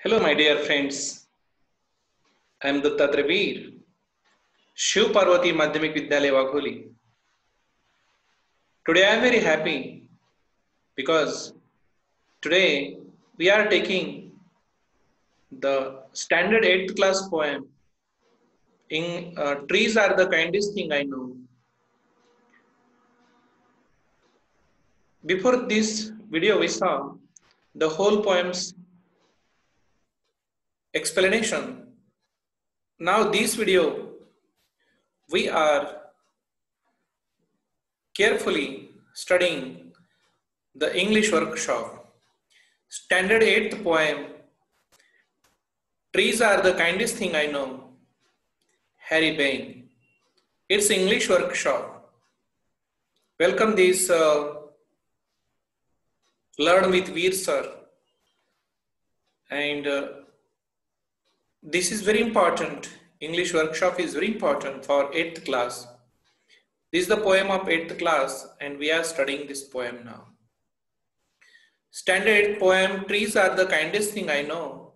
Hello, my dear friends. I am Dattatreya Veer, Shiv Parvati Madhyamik Vidyalaya Wagholi. Today I am very happy because today we are taking the standard 8th class poem in Trees Are the Kindest Thing I Know. Before this video we saw the whole poem's explanation. Now this video we are carefully studying the English workshop. Standard 8th poem, Trees Are the Kindest Thing I Know, Harry Bain. It's English workshop. Welcome this Learn with Veer sir. And this is very important. English workshop is very important for 8th class. This is the poem of 8th class and we are studying this poem now. Standard poem, Trees Are the Kindest Thing I Know,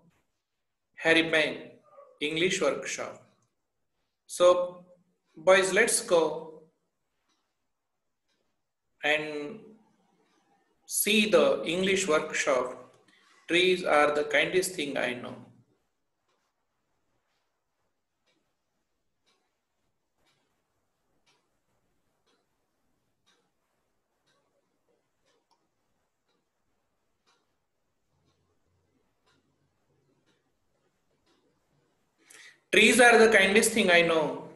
Harry Bain, English workshop. So boys, let's go and see the English workshop. Trees are the kindest thing I know. Trees are the kindest thing I know.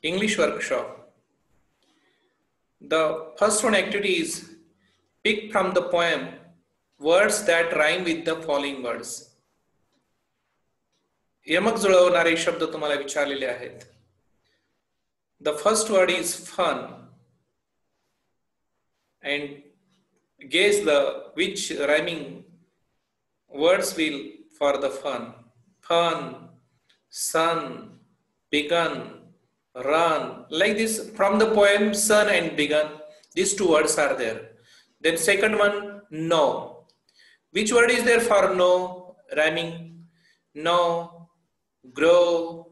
English workshop. The first one activity is pick from the poem words that rhyme with the following words. यमक जुळवणारे शब्द तुम्हाला विचारलेले आहेत. The first word is fun and guess the which rhyming words will for the fun. Fun, sun, begun, run. Like this from the poem sun and begun, these two words are there. Then second one, no. Which word is there for no rhyming? No, grow,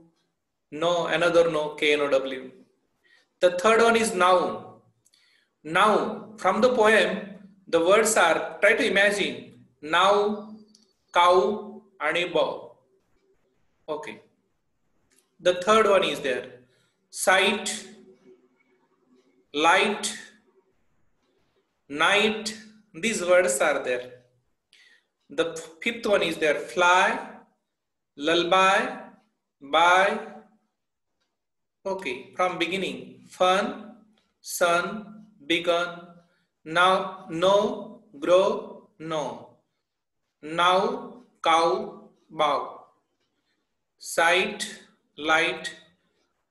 no, another no, K-N-O-W. The third one is now. Now from the poem, the words are, try to imagine, now, cow, and bow. Okay. The third one is there, sight, light, night. These words are there. The fifth one is there, fly, lullaby, by. Okay, from beginning, fun, sun, begun, now, no, grow, no. Now, cow, bow. Sight, light,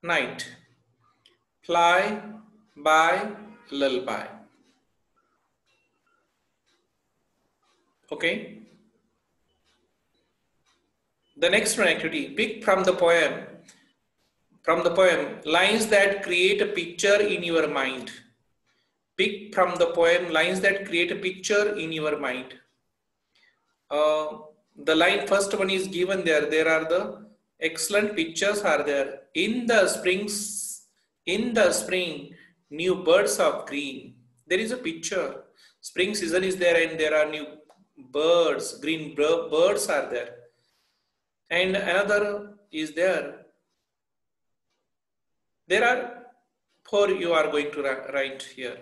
night. Fly, by, lullaby. Okay. The next one activity, pick from the poem lines that create a picture in your mind. Pick from the poem lines that create a picture in your mind. The line first one is given there. There are the excellent pictures are there. In the spring, new birds of green. There is a picture. Spring season is there and there are new birds, green birds are there. And another is there. There are four you are going to write here.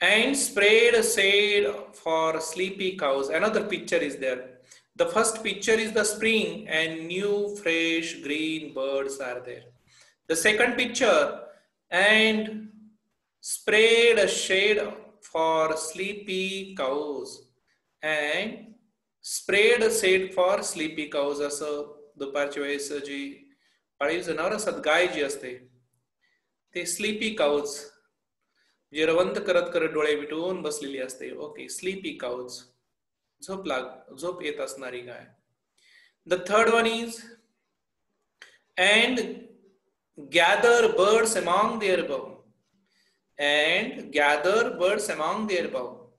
And spread a shade for sleepy cows. Another picture is there. The first picture is the spring and new fresh green birds are there. The second picture, and spread a shade for sleepy cows. And spread a shade for sleepy cows. असं दुपारच्या वेळेस जी पाळीव जनावर असतात, गाय जी असते ते sleepy cause, जे रवंत करत करत डोळे मिटून बसलेली असते. ओके, स्लीपी काउज, झोप येत असणारी गाय. The third one is and gather birds among their bow. And gather birds among their bow.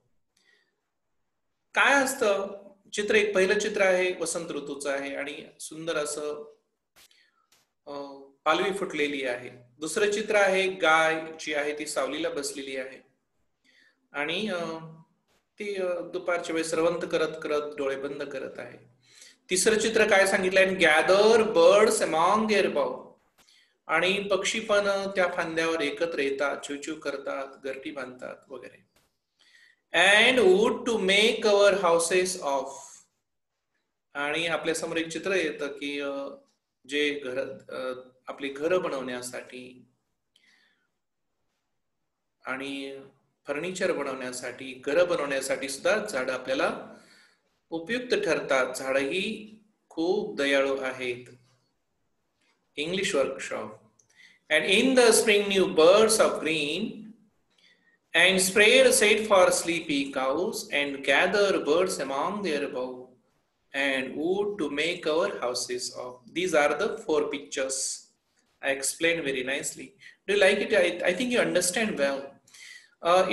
काय असतं चित्र? एक पहिलं चित्र आहे वसंत ऋतूचं आहे आणि सुंदर असं पालवी फुटलेली आहे. दुसरं चित्र आहे गाय जी आहे ती सावलीला बसलेली आहे आणि ती दुपारच्या वेळेस रवंत करत करत डोळे बंद करत आहे. तिसरं चित्र काय सांगितलंय? गॅदर बर्ड्स अमॉंग देअर बाऊ, आणि पक्षी पण त्या फांद्यावर एकत्र येतात, चिवचिव करतात, घरटी बांधतात वगैरे. And wood to make our houses of, आणि आपल्या समोर एक चित्र येतं की जे घर आपली घरं बनवण्यासाठी आणि फर्निचर बनवण्यासाठी, घरं बनवण्यासाठी सुद्धा झाडं आपल्याला उपयुक्त ठरतात. झाडं ही खूप दयाळू आहेत. English workshop. And in the spring new birds of green and spread shade for sleepy cows and gather birds among their bough and wood to make our houses of. These are the 4 pictures I explained very nicely. Do you like it? I think you understand well.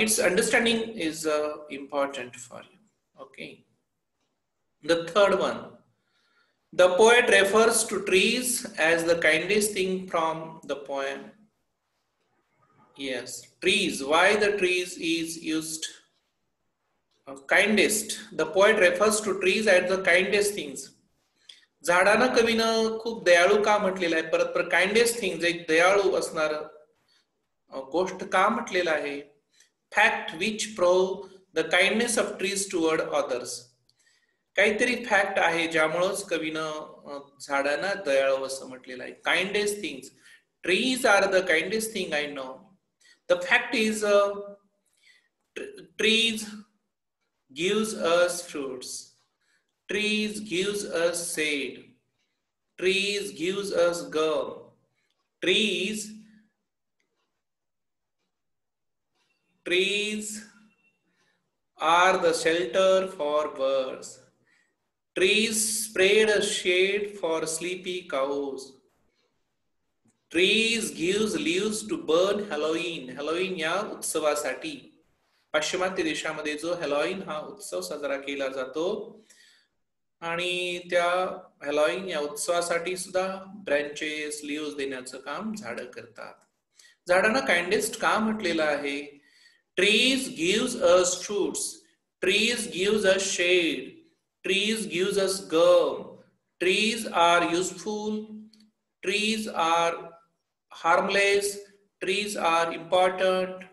Its understanding is important for you. Okay. The third one. The poet refers to trees as the kindest thing from the poem. Yes, trees. Why the trees is used? Kindest. The poet refers to trees as the kindest things. झाडांना कवीनं खूप दयाळू का म्हटलेलं आहे? परत परत kindest things, एक दयाळू असणार गोष्ट का म्हटलेलं आहे? Fact which prove the kindness of trees toward others. काहीतरी फॅक्ट आहे ज्यामुळेच कवीनं झाडांना दयाळू असं म्हटलेलं आहे. Kindest things. Trees are the kindest thing I know. The fact is, trees gives us fruits. Trees gives us shade. Trees gives us gum. Trees are the shelter for birds. Trees spread a shade for sleepy cows. Trees gives leaves to burn Halloween. Halloween या उत्सवासाठी पाश्चिमात्य देशामध्ये जो Halloween हा उत्सव साजरा केला जातो आणि त्या हॅलोवीन या उत्सवासाठी सुद्धा ब्रँचेस, लीव्स देण्याचं काम झाडं करतात. झाडांना काइंडेस्ट का म्हटलेलं आहे? Trees gives us fruits, trees gives us shade, trees gives us gum, trees are useful, trees are harmless, trees are important,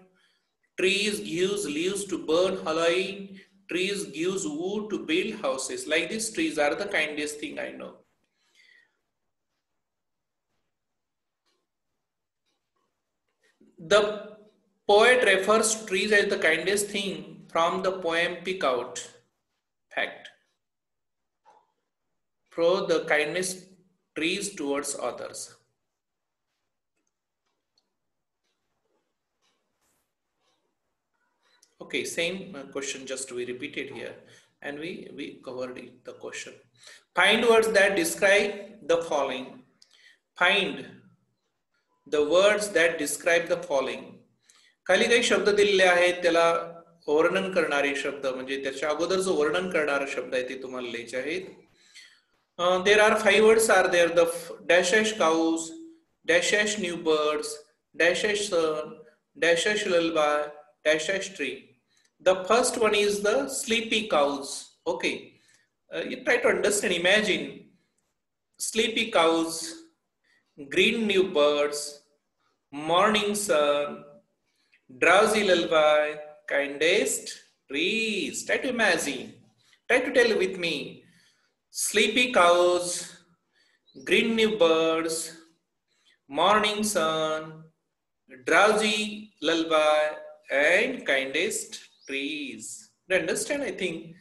trees gives leaves to burn Halloween, trees gives wood to build houses. Like this, trees are the kindest thing I know. The poet refers to trees as the kindest thing from the poem Pick Out. Fact. Pro the kindness trees towards others. Okay, same question, just we repeated here and we covered it, the question. Find words that describe the following. Find the words that describe the following. खाली काही शब्द दिलेले आहेत, त्याला वर्णन करणारे शब्द म्हणजे त्याच्या अगोदर जो वर्णन करणारा शब्द आहे ते तुम्हाला लिहायचे आहेत. There are 5 words are there. The dash cows, dash new birds, dash sun, dash lullaby, dash tree. The first one is the sleepy cows. Okay, you try to understand, imagine sleepy cows, green new birds, morning sun, drowsy lullaby, kindest trees. Try to imagine, try to tell with me. Sleepy cows, green new birds, morning sun, drowsy lullaby, and kindest trees. Do you understand? I think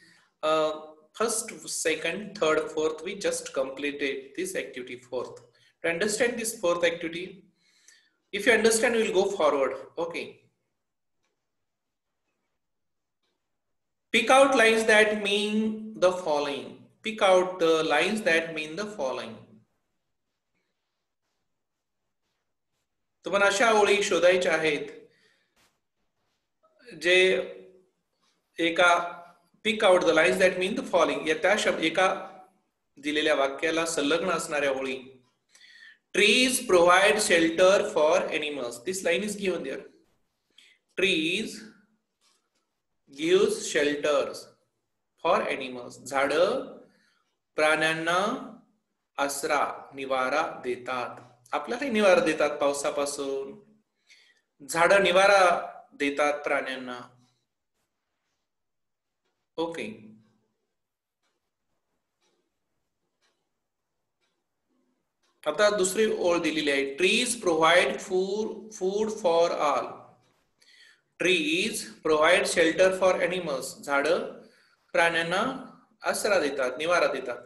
first, second, third, fourth, we just completed this activity fourth. To understand this fourth activity, if you understand, we will go forward. Okay. Pick out lines that mean the following. Pick out the lines that mean the following. तुम्हाला अशा ओळी शोधायच्या आहेत जे एका Pick out the lines that mean the following. या त्या एका दिलेल्या वाक्याला संलग्न असणाऱ्या ओळी. Trees provide shelter for animals. This line is given there. Trees gives shelters for animals. झाडं प्राण्यांना आसरा निवारा देतात. आपल्याला निवारा देतात पावसापासून. झाडं निवारा देतात प्राण्यांना. ओके. आता दुसरी ओळ दिलेली आहे. Trees provide food for all. Trees provide shelter for animals. झाडं प्राण्यांना आसरा देतात, निवारा देतात.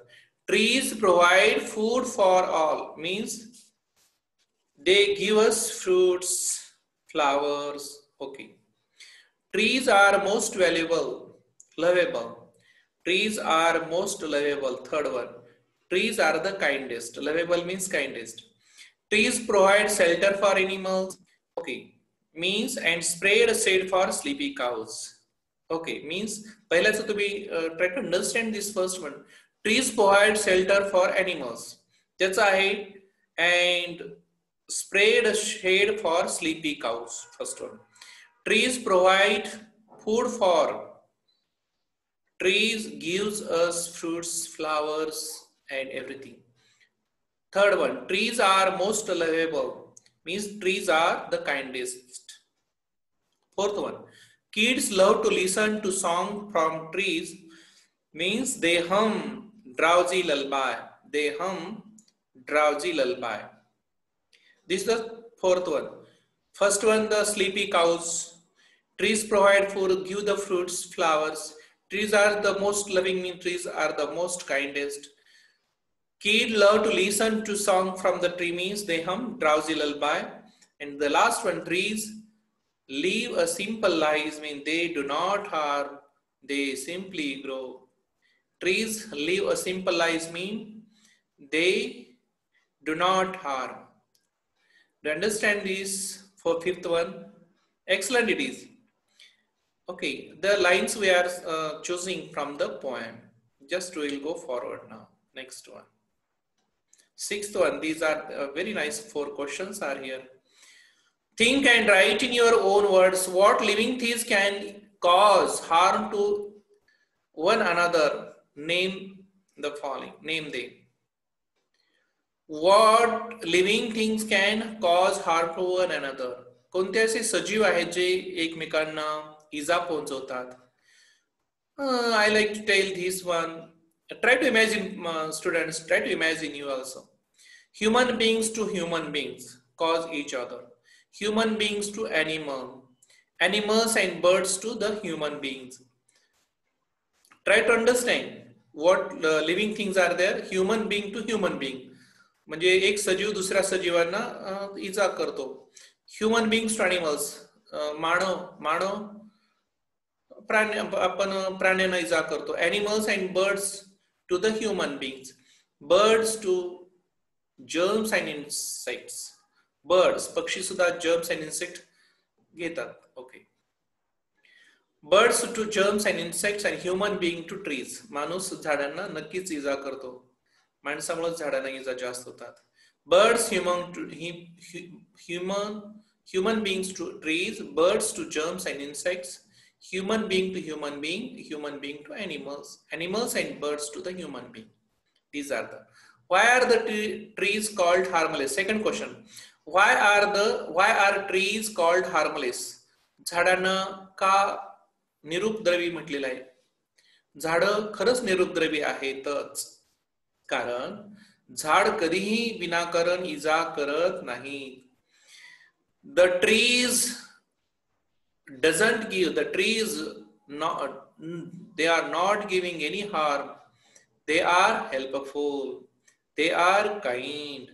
Trees provide food for all means they give us fruits, flowers. Okay. Trees are most valuable, lovable. Trees are most lovable. Third one. Trees are the kindest. Lovable means kindest. Trees provide shelter for animals. Okay. Means and spread shade for sleepy cows. Okay. Means पहिल्याचं तुम्ही try to understand this first one. Trees provide shelter for animals. त्याचं आहे and spread shade for sleepy cows. First one. Trees provide food for. Trees gives us fruits, flowers and everything. Third one. Trees are most lovable. Means trees are the kindest. Fourth one. Kids love to listen to song from trees. Means they hum drowsy lullaby. They hum drowsy lullaby. This is the fourth one. First one, the sleepy cows. Trees provide food, give the fruits, flowers. Trees are the most loving, means trees are the most kindest. Kids love to listen to song from the tree, means they hum drowsy lullaby. And the last one, trees live a simple life, means they do not harm, they simply grow. Trees live a simple life, means they do not harm. Do you understand this for fifth one? Excellent it is. Okay, the lines we are choosing from the poem. Just we will go forward now. Next one. Sixth one. These are very nice. 4 questions are here. Think and write in your own words what living things can cause harm to one another. Name the following. Name them. What living things can cause harm to one another? कोणते असे सजीव आहेत जे एकमेकांना इजा पोहोचवतात? I like to tell this one. Try to imagine, students. Try to imagine you also. Human beings to human beings cause each other. Human beings to animals and birds to the human beings. Try to understand what living things are there. Human being to human being. म्हणजे एक सजीव दुसऱ्या सजीवांना इजा करतो. Human beings to animals. मानव आपण प्राण्यांना इजा करतो. Animals and birds to the human beings. Birds to germs and insects. Birds पक्षी सुद्धा जर्म्स अँड इन्सेक्ट घेतात. Okay. Birds to germs and insects and human being to trees. माणूस झाडांना नक्कीच इजा करतो. माणसामुळे झाडांना इजा जास्त होतात. Birds human beings to trees, birds to germs and insects, human being to human being to animals, animals and birds to the human being. These are the. Why are the trees called harmless? Second question. Why are trees called harmless? झाडांना का निरुपद्रवी म्हटलेलं आहे? झाडं खरंच निरुपद्रवी आहेतच. कारण झाड कधीही विनाकारण इजा करत नाही. The trees doesn't give. The trees they are not giving any harm. They are helpful. They are kind.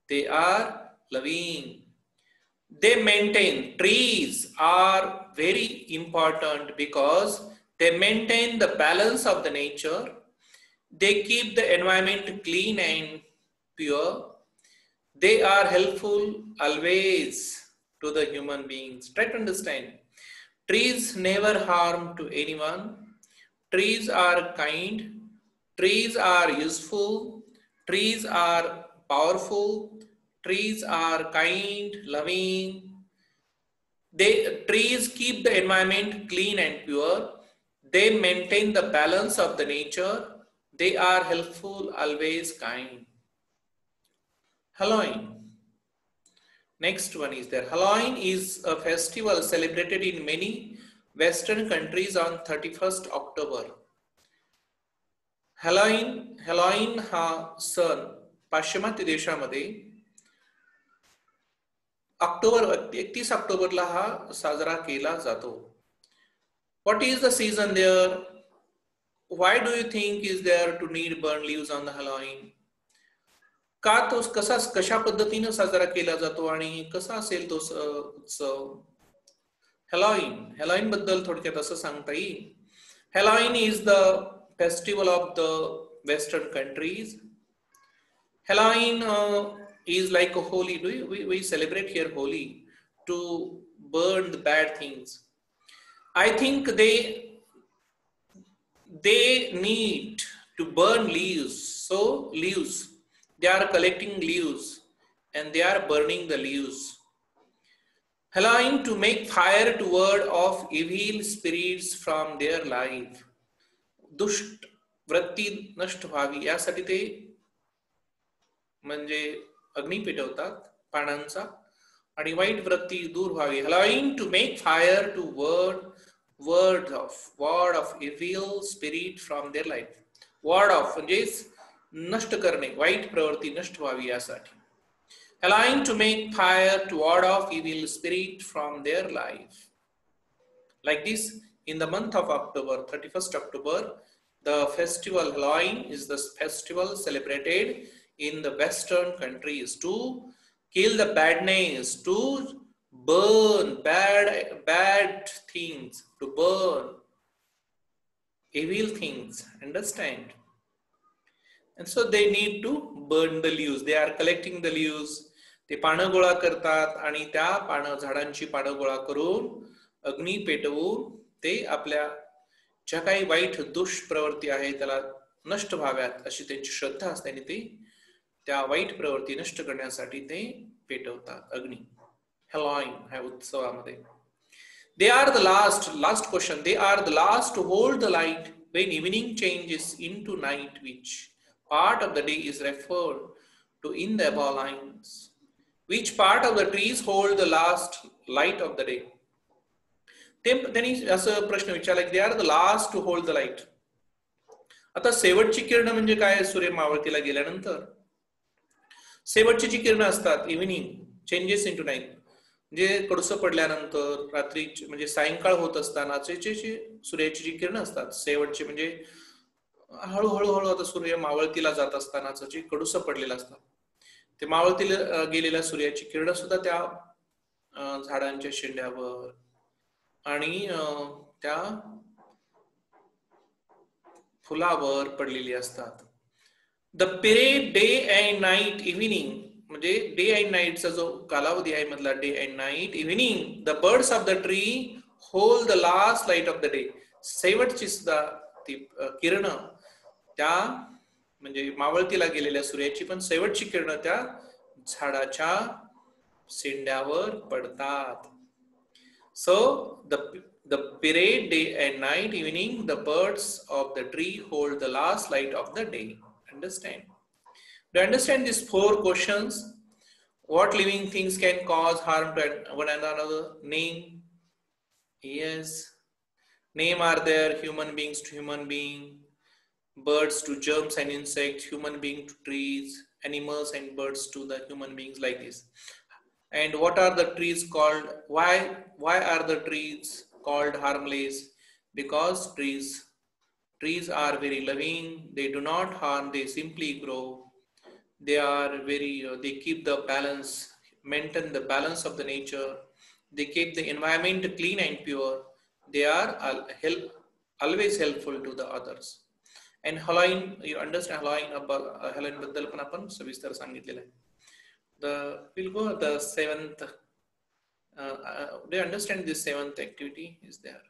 They are loving. They maintain. Trees are very important because they maintain the balance of the nature. They keep the environment clean and pure. They are helpful always to the human beings. Try to understand. Trees never harm to anyone. trees are kind, trees are useful, trees are powerful, trees are kind, loving. Trees keep the environment clean and pure. They maintain the balance of the nature. They are helpful, always kind. Halloween. Next one is there. Halloween is a festival celebrated in many Western countries on 31st October. हॅलोईन हा सण पाश्चिमात्य देशामध्ये 31 ऑक्टोबरला हा साजरा केला जातो. What is the season there? Why do you think is there to need burn leaves on the Halloween? का तो कशा पद्धतीने साजरा केला जातो आणि कसा असेल तो उत्सव? हॅलोईन बद्दल थोडक्यात असं सांगता येईल. Halloween is the festival of the Western countries. Halloween is like a Holi. We celebrate here Holi to burn the bad things. I think they need to burn leaves. So leaves, they are collecting leaves and they are burning the leaves. Halloween to make fire to ward off evil spirits from their life. दुष्ट वृत्ती नष्ट व्हावी यासाठी ते म्हणजे अग्नी पेटवतात पानांचा आणि white वृत्ती दूर व्हावी. Halloween to make fire to ward off evil spirit from their life. Ward off म्हणजे नष्ट करणे, वाईट प्रवृत्ती नष्ट व्हावी यासाठी. Halloween to make fire to ward off evil spirit from their life. Like this, in the month of October, 31st October, the festival Halloween is the festival celebrated in the Western countries to kill the badness, to burn bad things, to burn evil things. Understand? And so they need to burn the leaves. They are collecting the leaves. ते पानं गोळा करतात आणि त्या झाडांची पानं गोळा करून अग्नी पेटवून ते आपल्या ज्या काही वाईट दुष्प्रवृत्ती आहे त्याला नष्ट व्हाव्यात अशी त्यांची श्रद्धा असते आणि ते त्या वाईट प्रवृत्ती नष्ट करण्यासाठी ते पेटवतात अग्नी. हॅलोईन ह्या उत्सवामध्ये. They are the last question. They are the last to hold the light when evening changes into night, which part of the day is referred to in the above lines. Which part of the trees hold the last light of the day? त्यांनी असं प्रश्न विचारला की they are the last to hold the light. आता शेवटची किरण म्हणजे काय? सूर्य मावळतीला गेल्यानंतर शेवटची जी किरण असतात इव्हिनिंग चेंजेस इनटू नाईट म्हणजे कडूसं पडल्यानंतर रात्री म्हणजे सायंकाळ होत असतानाचे सूर्याची जी किरण असतात शेवटची म्हणजे हळूहळू आता सूर्य मावळतीला जात असतानाच जे कडूसं पडलेलं असतात ते मावळतीला गेलेल्या सूर्याची किरण सुद्धा त्या झाडांच्या शेंड्यावर आणि त्या फुलावर पडलेली असतात. The period day and night evening म्हणजे डे अँड नाईटचा जो कालावधी आहे मधला day and night evening the birds of the tree hold the last light of the day. शेवटची सुद्धा ती किरण त्या म्हणजे मावळतीला गेलेल्या सूर्याची पण शेवटची किरण त्या झाडाच्या शेंड्यावर पडतात. So the period day and night evening the birds of the tree hold the last light of the day. Understand? Do you understand these 4 questions? What living things can cause harm to one another? Name. Yes. Name are there. Human beings to human being, birds to germs and insects, human being to trees, animals and birds to the human beings, like this. And what are the trees called? Why are the trees called harmless? Because trees are very loving. They do not harm. They simply grow. They are they keep the balance, maintain the balance of the nature. They keep the environment clean and pure. They are always helpful to the others. And Halloween, you understand Halloween बद्दल पण आपण सविस्तर सांगितलेलं आहे. We'll go the 7th. Do you understand this 7th activity is there?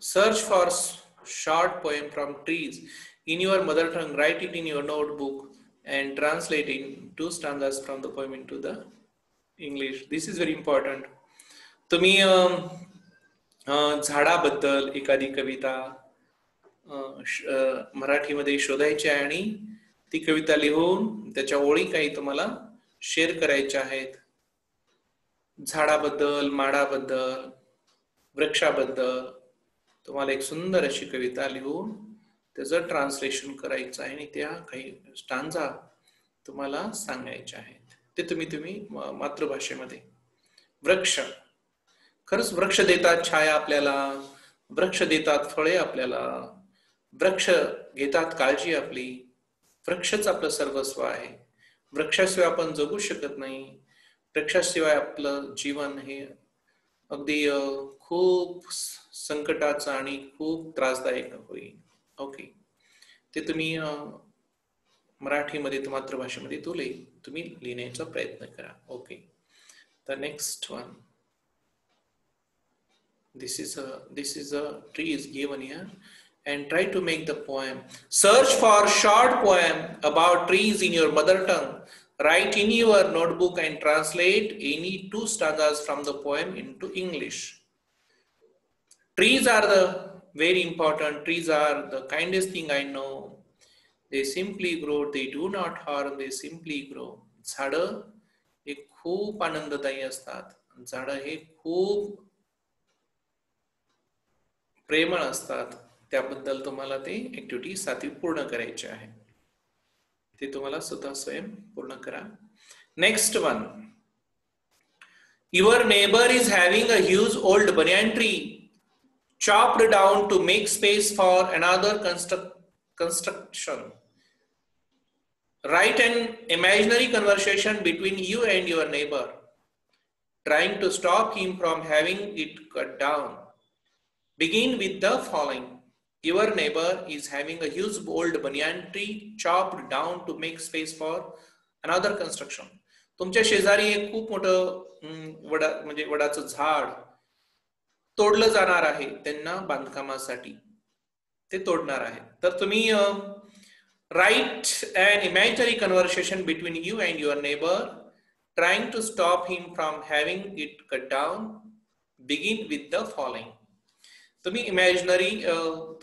Search for short poem from trees in your mother tongue. Write it in your notebook and translate in 2 stanzas from the poem into the English. This is very important. तुम्ही झाडाबद्दल एखादी कविता मराठीमध्ये शोधायची आहे आणि ती कविता लिहून त्याच्या ओळी काही तुम्हाला शेअर करायच्या आहेत. झाडाबद्दल, माडाबद्दल, वृक्षाबद्दल तुम्हाला एक सुंदर अशी कविता लिहून त्याचं ट्रान्सलेशन करायचं आहे आणि त्या काही स्टांजा तुम्हाला सांगायच्या आहेत. ते तुम्ही मातृभाषेमध्ये. वृक्ष, खरंच वृक्ष देतात छाया आपल्याला, वृक्ष देतात फळे आपल्याला, वृक्ष घेतात काळजी आपली. वृक्षच आपलं सर्वस्व आहे. वृक्षाशिवाय आपण जगू शकत नाही. वृक्षाशिवाय आपलं जीवन हे अगदी खूप संकटाचं आणि खूप त्रासदायक होईल. ओके, ते तुम्ही मराठीमध्ये मातृभाषेमध्ये तुम्ही लिहिण्याचा प्रयत्न करा. Okay, the next one. This is a tree is given here, and try to make the poem. Search for short poem about trees in your mother tongue. Write in your notebook and translate any 2 stanzas from the poem into English. Trees are the very important. Trees are the kindest thing I know. They simply grow. They do not harm. They simply grow. झाडं हे खूप आनंददायी असतात. झाडं हे खूप प्रेमळ असतात. त्याबद्दल तुम्हाला ते ऍक्टिव्हिटी 7वी पूर्ण करायची आहे. ते तुम्हाला स्वतः स्वयं पूर्ण करा. Next one. Your neighbor is having a huge old banyan tree chopped down to make space for another construction. Write an imaginary conversation between you and your neighbor, trying to stop him from having it cut down. Begin with the following. Your neighbor is having a huge old banyan tree chopped down to make space for another construction. तुमच्या शेजारी एक खूप मोठं वडाचं झाड तोडलं जाणार आहे त्यांना बांधकामासाठी. ते तोडणार आहे. तर तुम्ही write an imaginary conversation between you and your neighbor, trying to stop him from having it cut down. Begin with the following. तुम्ही इमॅजिनरी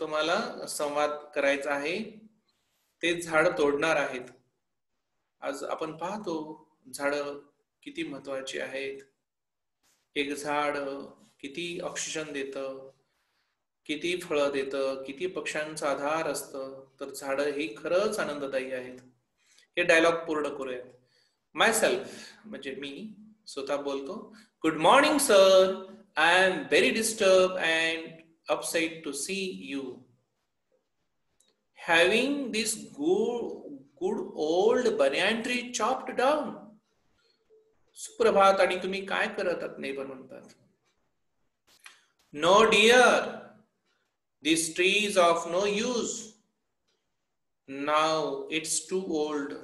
तुम्हाला संवाद करायचा आहे. ते झाड तोडणार आहेत. आज आपण पाहतो झाड किती महत्वाची आहेत. एक झाड किती ऑक्सिजन देतं, किती फळं देतं, किती पक्ष्यांचा आधार असतं. तर झाड ही खरंच आनंददायी आहेत. हे डायलॉग पूर्ण करूया. माय सेल्फ म्हणजे मी स्वतः बोलतो. Good morning sir, I am very disturb and upset to see you having this good old banyan tree chopped down. सुप्रभात. आणि तुम्ही काय करत आहात? नेबर म्हणतात. No dear, this tree is of no use. Now it's too old.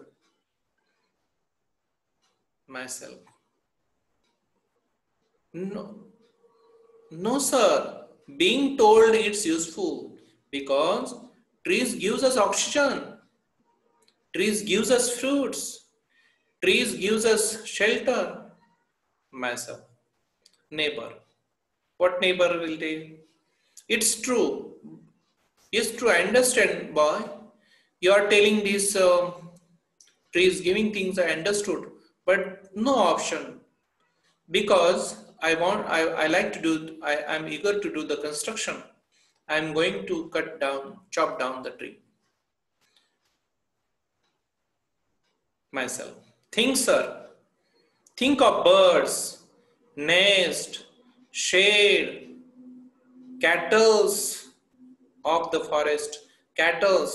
Myself. No sir, being told it's useful because trees gives us oxygen, trees gives us fruits, trees gives us shelter. Myself. Neighbor. What neighbor will tell? It's true. It's true. I understand, boy. You are telling these trees giving things I understood, but no option because I like to do, I'm eager to do the construction. I'm going to chop down the tree. Myself. Think, sir. Think of birds, nest, shade, cattle of the forest, cattle,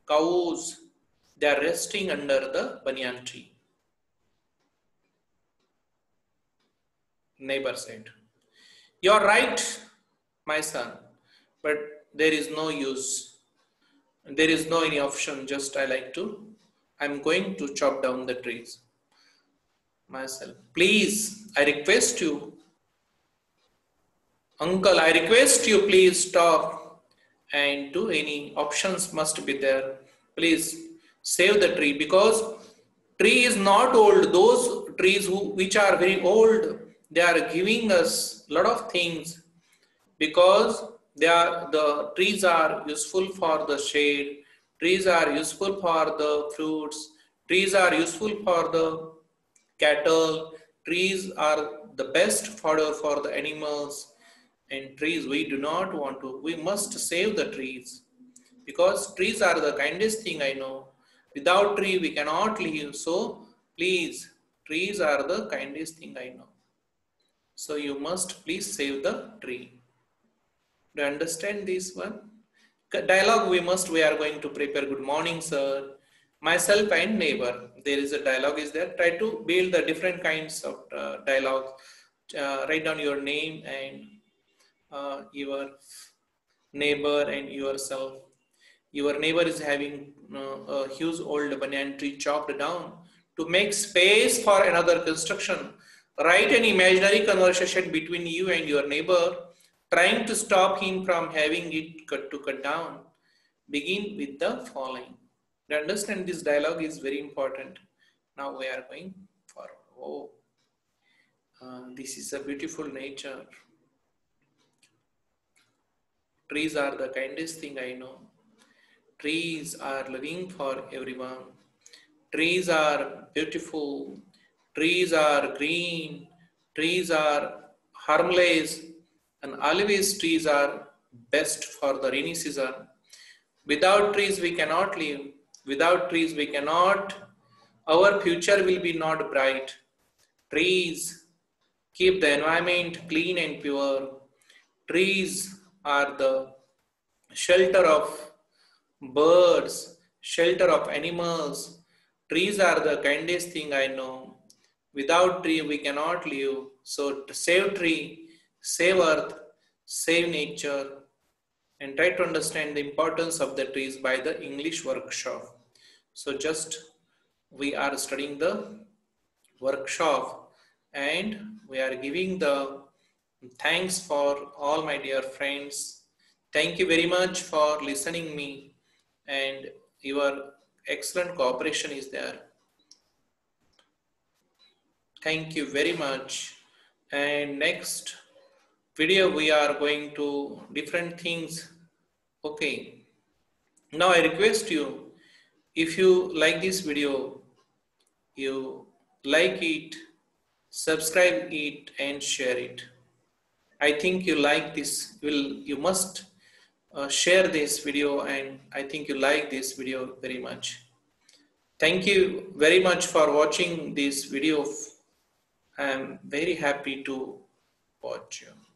cows. They are resting under the banyan tree. Neighbor said, "You're right, my son, but there is no use. There is no any option. Just I'm going to chop down the trees." Myself. Please, I request you. Uncle, I request you please stop and do any options must be there. Please save the tree because tree is not old. Those trees which are very old, they are giving us a lot of things because the trees are useful for the shade, trees are useful for the fruits, trees are useful for the cattle, trees are the best fodder for the animals, and trees we do not want to, we must save the trees because trees are the kindest thing I know. Without tree we cannot live, so please, trees are the kindest thing I know. So you must please save the tree. Do you understand this one? Dialogue we are going to prepare. Good morning, sir. Myself and neighbor. There is a dialogue is there. Try to build the different kinds of dialogue. Write down your name and your neighbor and yourself. Your neighbor is having a huge old banyan tree chopped down to make space for another construction. Write an imaginary conversation between you and your neighbor, trying to stop him from having it cut down. Begin with the following. To understand this dialogue is very important. Now we are going forward. Oh, this is a beautiful nature. Trees are the kindest thing I know. Trees are living for everyone. Trees are beautiful. Trees are green. Trees are harmless. And always trees are best for the rainy season. Without trees we cannot live. Without trees we cannot, our future will be not bright. Trees keep the environment clean and pure. Trees are the shelter of birds, shelter of animals. Trees are the kindest thing I know. Without tree we cannot live. So to save tree, save earth, save nature, and try to understand the importance of the trees by the English workshop. So just we are studying the workshop and we are giving the thanks for all my dear friends. Thank you very much for listening me and your excellent cooperation is there. Thank you very much. And next video we are going to different things. Okay. Now I request you, if you like this video, you like it, subscribe it and share it. I think you like this. You must share this video and I think you like this video very much. Thank you very much for watching this video. I am very happy to watch you.